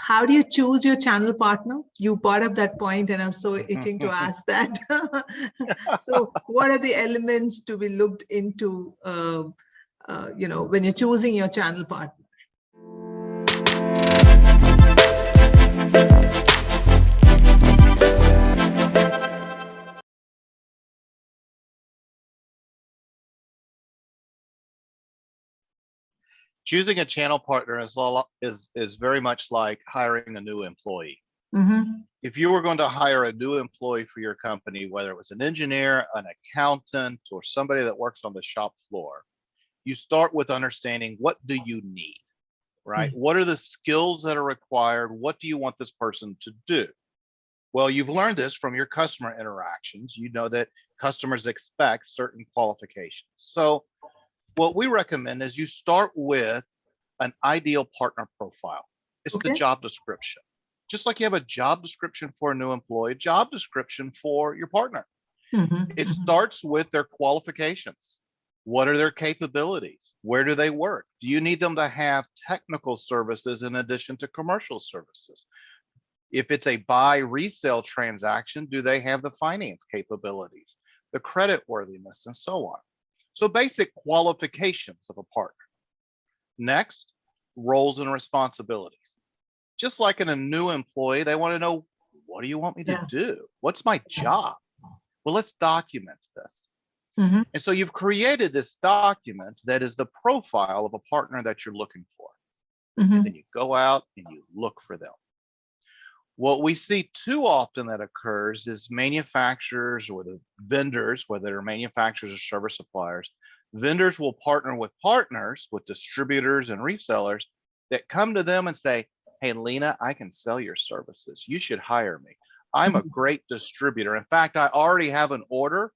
How do you choose your channel partner? You brought up that point and I'm so itching to ask that. So what are the elements to be looked into, when you're choosing your channel partner? Choosing a channel partner is very much like hiring a new employee. Mm-hmm. If you were going to hire a new employee for your company, whether it was an engineer, an accountant, or somebody that works on the shop floor, you start with understanding, what do you need, right? What are the skills that are required? What do you want this person to do? Well, you've learned this from your customer interactions. You know that customers expect certain qualifications. So what we recommend is you start with an ideal partner profile. It's the job description. Just like you have a job description for a new employee, job description for your partner. It starts with their qualifications. What are their capabilities? Where do they work? Do you need them to have technical services in addition to commercial services? If it's a buy resale transaction, do they have the finance capabilities, the credit worthiness, and so on? So basic qualifications of a partner. Next, roles and responsibilities. Just like in a new employee, they want to know, what do you want me to do? What's my job? Well, let's document this. And so you've created this document that is the profile of a partner that you're looking for. And then you go out and you look for them. What we see too often that occurs is manufacturers or the vendors, whether they're manufacturers or service suppliers, vendors will partner with partners, with distributors and resellers that come to them and say, hey, Lena, I can sell your services. You should hire me. I'm a great distributor. In fact, I already have an order.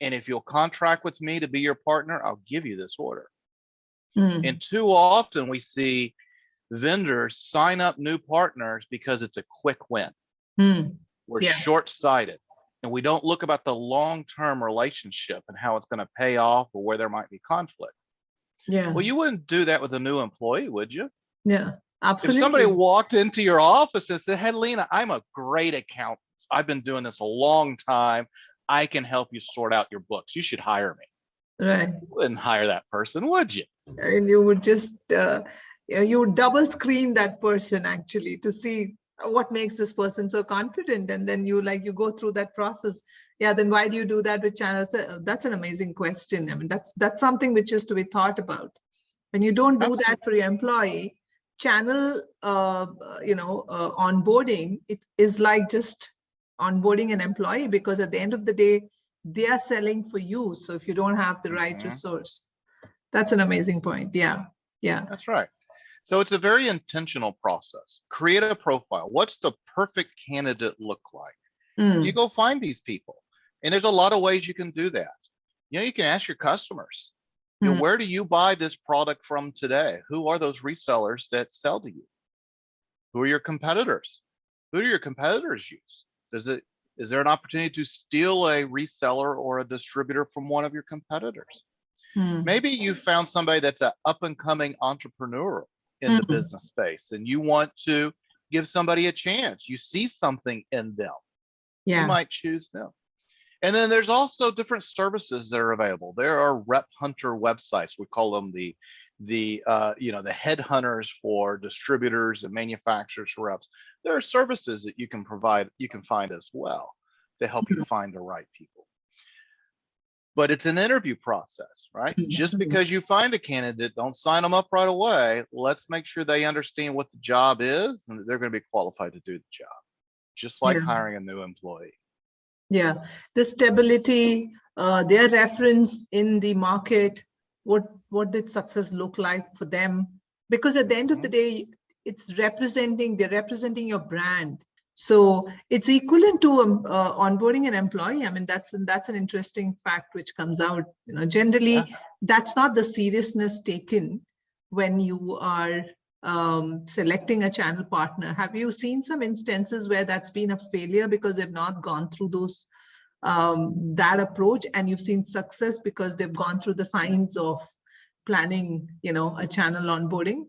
And if you'll contract with me to be your partner, I'll give you this order. And too often we see vendors sign up new partners because it's a quick win. We're short-sighted and we don't look about the long-term relationship and how it's going to pay off or where there might be conflict. Well, you wouldn't do that with a new employee, would you? Yeah, absolutely. If somebody walked into your office and said, hey, Lena, I'm a great accountant. I've been doing this a long time. I can help you sort out your books. You should hire me. Right. You wouldn't hire that person, would you? And you would just, you would double screen that person actually to see what makes this person so confident. And then you go through that process. Yeah, then why do you do that with channels? That's an amazing question. I mean, that's something which is to be thought about. When you don't do that for your employee, channel, onboarding, it is like just onboarding an employee, because at the end of the day, they are selling for you. So if you don't have the right resource, that's an amazing point. Yeah. That's right. So it's a very intentional process. Create a profile. What's the perfect candidate look like? You go find these people. And there's a lot of ways you can do that. You can ask your customers, where do you buy this product from today? Who are those resellers that sell to you? Who are your competitors? Who do your competitors use? Is there an opportunity to steal a reseller or a distributor from one of your competitors? Maybe you found somebody that's an up-and-coming entrepreneur in the business space and you want to give somebody a chance. You see something in them. You might choose them. And then there's also different services that are available. There are rep hunter websites. We call them the headhunters for distributors and manufacturers for reps. There are services that you can provide, you can find as well to help you find the right people. But it's an interview process, right? Just because you find a candidate, don't sign them up right away. Let's make sure they understand what the job is and that they're going to be qualified to do the job, just like hiring a new employee. Yeah, the stability, their reference in the market, what did success look like for them? Because at the end of the day, they're representing your brand. So it's equivalent to onboarding an employee. I mean, that's an interesting fact which comes out. Generally, that's not the seriousness taken when you are selecting a channel partner. Have you seen some instances where that's been a failure because they've not gone through those that approach, and you've seen success because they've gone through the signs of planning, a channel onboarding?